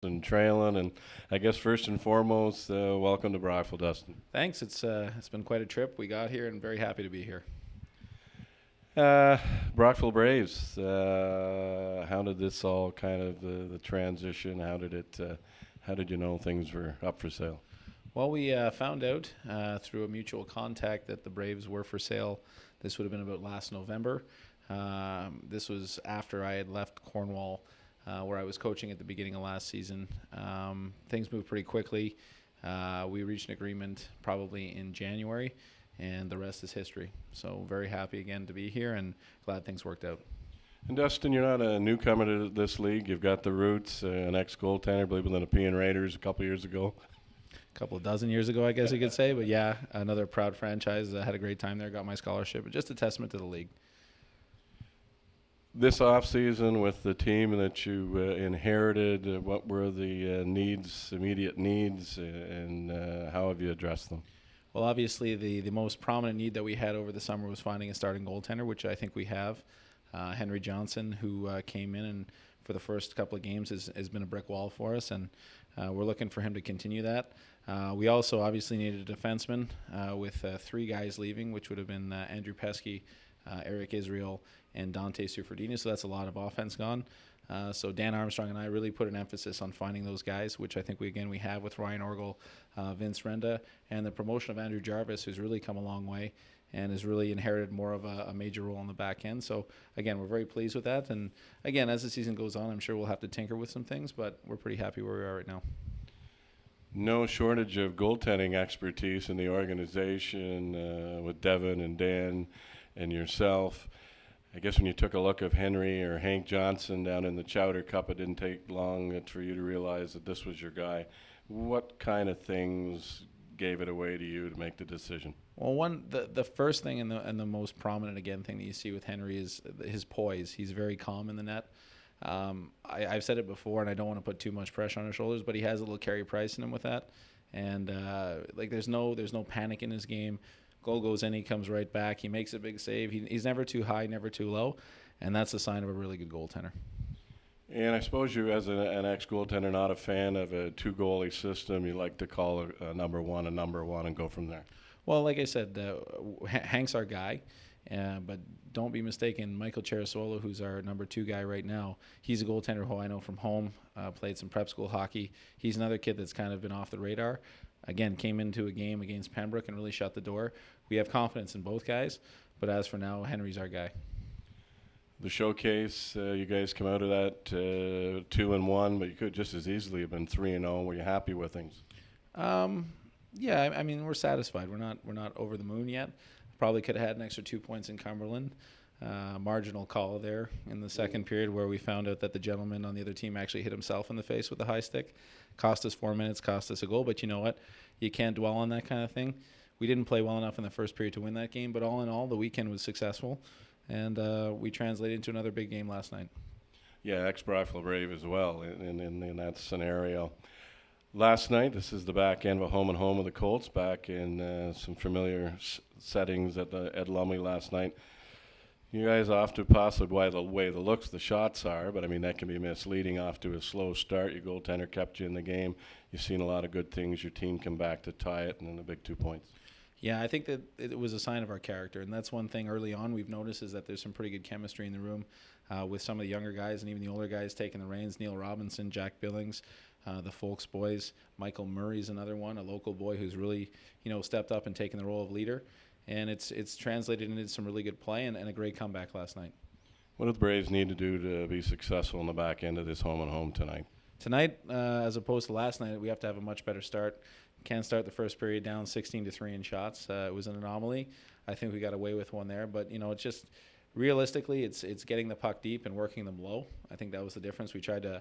and Traylen, and I guess first and foremost, welcome to Brockville, Dustin. Thanks. It's been quite a trip. We got here and very happy to be here. Brockville Braves. How did this all kind of the transition? How did you know things were up for sale? Well, we found out through a mutual contact that the Braves were for sale. This would have been about last November. This was after I had left Cornwall, where I was coaching at the beginning of last season. Things moved pretty quickly. We reached an agreement probably in January, and the rest is history. So very happy again to be here and glad things worked out. And Dustin, you're not a newcomer to this league. You've got the roots, an ex-goaltender, I believe with the Nepean Raiders a couple years ago. A couple of dozen years ago, I guess you could say. But yeah, another proud franchise. I had a great time there, got my scholarship. But just a testament to the league. This offseason with the team that you inherited, what were the immediate needs, and how have you addressed them? Well, obviously, the most prominent need that we had over the summer was finding a starting goaltender, which I think we have. Henry Johnson, who came in and for the first couple of games has been a brick wall for us, and we're looking for him to continue that. We also obviously needed a defenseman with three guys leaving, which would have been Andrew Pesky, Eric Israel, and Dante Suferdini, so that's a lot of offense gone. So Dan Armstrong and I really put an emphasis on finding those guys, which I think we have with Ryan Orgel, Vince Renda, and the promotion of Andrew Jarvis, who's really come a long way and has really inherited more of a major role on the back end. So, again, we're very pleased with that. And, again, as the season goes on, I'm sure we'll have to tinker with some things, but we're pretty happy where we are right now. No shortage of goaltending expertise in the organization with Devin and Dan and yourself. I guess when you took a look of Henry or Hank Johnson down in the Chowder Cup, it didn't take long for you to realize that this was your guy. What kind of things gave it away to you to make the decision? Well, the first thing and the most prominent thing that you see with Henry is his poise. He's very calm in the net. I've said it before, and I don't want to put too much pressure on his shoulders, but he has a little Carey Price in him with that. And there's no panic in his game. Goal goes in, he comes right back. He makes a big save. He's never too high, never too low, and that's a sign of a really good goaltender. And I suppose you, as an ex-goaltender, not a fan of a two-goalie system. You like to call a number one and go from there. Well, like I said, Hank's our guy, but don't be mistaken. Michael Cherasuolo, who's our number two guy right now, he's a goaltender who I know from home, played some prep school hockey. He's another kid that's kind of been off the radar. Again, came into a game against Pembroke and really shut the door. We have confidence in both guys, but as for now, Henry's our guy. The showcase, you guys come out of that 2-1, but you could just as easily have been 3-0. Were you happy with things? Yeah, I mean, we're satisfied. We're not over the moon yet. Probably could have had an extra 2 points in Cumberland. Marginal call there in the second period where we found out that the gentleman on the other team actually hit himself in the face with a high stick. Cost us 4 minutes, cost us a goal, but you know what? You can't dwell on that kind of thing. We didn't play well enough in the first period to win that game, but all in all, the weekend was successful, and we translated into another big game last night. Yeah, ex-Brockville Brave as well in that scenario. Last night, this is the back end of a home of the Colts, back in some familiar settings at Ed Lumley last night. You guys off to possibly the way the looks the shots are, but I mean that can be misleading. Off to a slow start, your goaltender kept you in the game. You've seen a lot of good things. Your team come back to tie it, and then the big 2 points. Yeah, I think that it was a sign of our character, and that's one thing early on we've noticed is that there's some pretty good chemistry in the room with some of the younger guys and even the older guys taking the reins. Neil Robinson, Jack Billings, the Folks boys. Michael Murray's another one, a local boy who's really stepped up and taken the role of leader. And it's translated into some really good play and a great comeback last night. What do the Braves need to do to be successful in the back end of this home tonight? Tonight, as opposed to last night, we have to have a much better start. Can't start the first period down 16-3 in shots. It was an anomaly. I think we got away with one there. But, it's just realistically, it's getting the puck deep and working them low. I think that was the difference. We tried to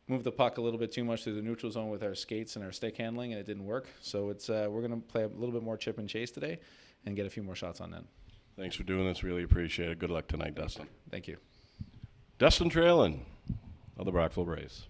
move the puck a little bit too much through the neutral zone with our skates and our stick handling, and it didn't work. So we're going to play a little bit more chip and chase today and get a few more shots on net. Thanks for doing this. Really appreciate it. Good luck tonight, Dustin. Thank you. Dustin Traylen of the Brockville Braves.